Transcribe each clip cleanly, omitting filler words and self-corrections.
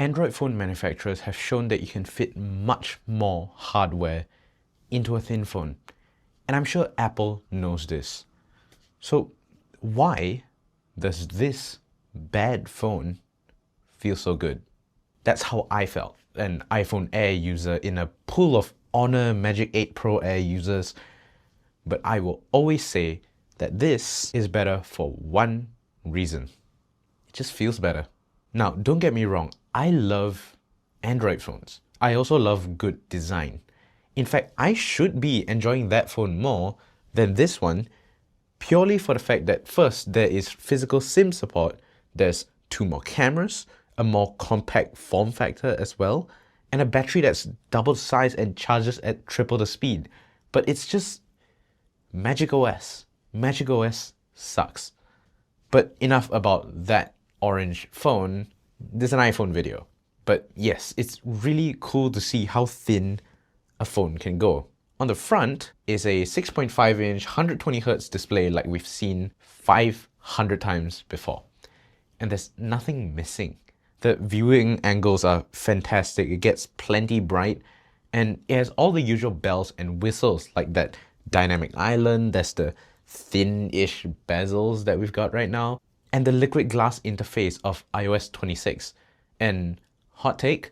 Android phone manufacturers have shown that you can fit much more hardware into a thin phone. And I'm sure Apple knows this. So why does this bad phone feel so good? That's how I felt, an iPhone Air user in a pool of Honor Magic 8 Pro Air users. But I will always say that this is better for one reason. It just feels better. Now, don't get me wrong, I love Android phones. I also love good design. In fact, I should be enjoying that phone more than this one, purely for the fact that first, there is physical SIM support, there's 2 more cameras, a more compact form factor as well, and a battery that's double the size and charges at triple the speed. But it's just Magic OS. Magic OS sucks. But enough about that orange phone. This is an iPhone video. But yes, it's really cool to see how thin a phone can go. On the front is a 6.5-inch 120Hz display like we've seen 500 times before. And there's nothing missing. The viewing angles are fantastic. It gets plenty bright and it has all the usual bells and whistles like that dynamic island. There's the thin-ish bezels that we've got right now and the liquid glass interface of iOS 26. And hot take,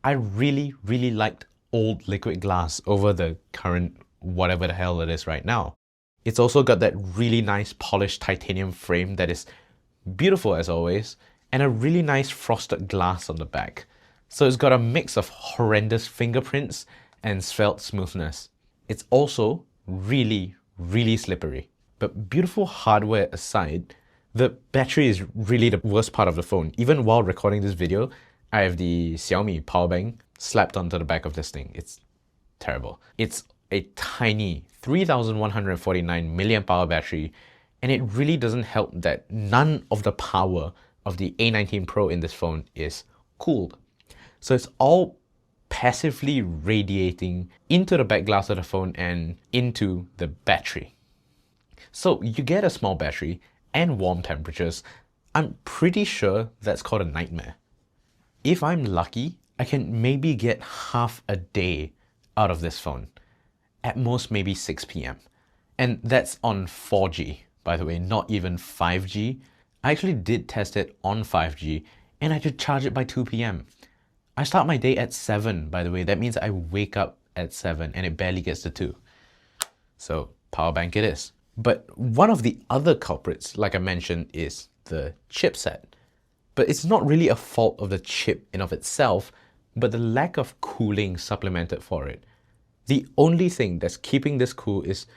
I really liked old liquid glass over the current whatever the hell it is right now. It's also got that really nice polished titanium frame that is beautiful as always, and a really nice frosted glass on the back. So it's got a mix of horrendous fingerprints and svelte smoothness. It's also really slippery. But beautiful hardware aside, the battery is really the worst part of the phone. Even while recording this video, I have the Xiaomi power bank slapped onto the back of this thing. It's terrible. It's a tiny 3149 mAh battery, and it really doesn't help that none of the power of the A19 Pro in this phone is cooled. So it's all passively radiating into the back glass of the phone and into the battery. So you get a small battery and warm temperatures. I'm pretty sure that's called a nightmare. If I'm lucky, I can maybe get half a day out of this phone. At most maybe 6 p.m. And that's on 4G, by the way, not even 5G. I actually did test it on 5G and I had to charge it by 2 p.m. I start my day at 7, by the way. That means I wake up at 7 and it barely gets to 2. So power bank it is. But one of the other culprits, like I mentioned, is the chipset. But it's not really a fault of the chip in of itself, but the lack of cooling supplemented for it. The only thing that's keeping this cool is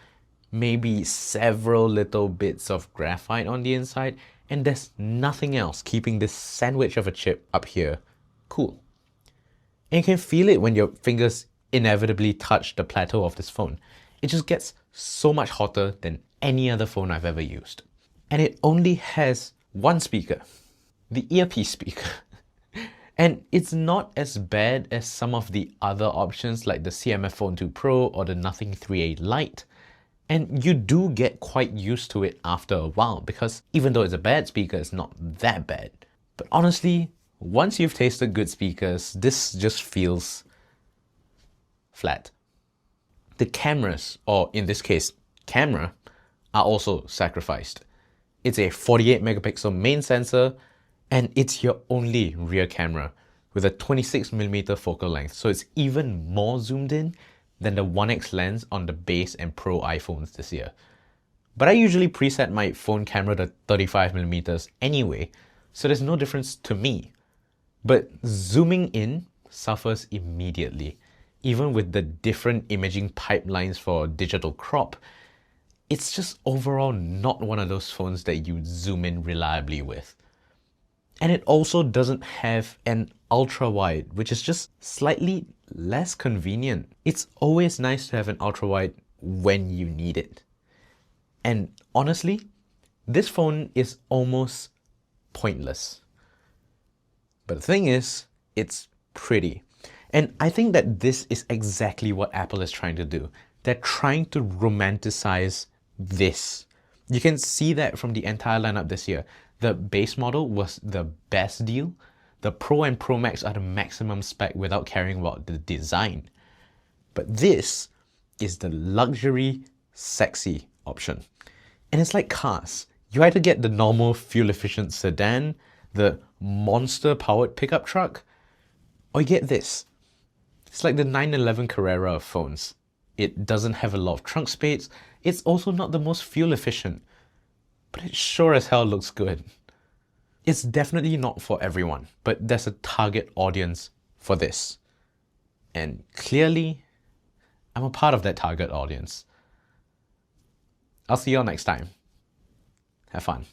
maybe several little bits of graphite on the inside, and there's nothing else keeping this sandwich of a chip up here cool. And you can feel it when your fingers inevitably touch the plateau of this phone. It just gets so much hotter than any other phone I've ever used. And it only has one speaker, the earpiece speaker. And it's not as bad as some of the other options like the CMF Phone 2 Pro or the Nothing 3A Lite. And you do get quite used to it after a while because even though it's a bad speaker, it's not that bad. But honestly, once you've tasted good speakers, this just feels flat. The cameras, or in this case, camera, are also sacrificed. It's a 48 megapixel main sensor, and it's your only rear camera with a 26mm focal length, so it's even more zoomed in than the 1x lens on the base and Pro iPhones this year. But I usually preset my phone camera to 35mm anyway, so there's no difference to me. But zooming in suffers immediately. Even with the different imaging pipelines for digital crop, it's just overall not one of those phones that you zoom in reliably with. And it also doesn't have an ultra wide, which is just slightly less convenient. It's always nice to have an ultra wide when you need it. And honestly, this phone is almost pointless. But the thing is, it's pretty. And I think that this is exactly what Apple is trying to do. They're trying to romanticize this. You can see that from the entire lineup this year. The base model was the best deal. The Pro and Pro Max are the maximum spec without caring about the design. But this is the luxury, sexy option. And it's like cars. You either get the normal fuel-efficient sedan, the monster-powered pickup truck, or you get this. It's like the 911 Carrera of phones. It doesn't have a lot of trunk space. It's also not the most fuel-efficient, but it sure as hell looks good. It's definitely not for everyone, but there's a target audience for this. And clearly, I'm a part of that target audience. I'll see you all next time. Have fun.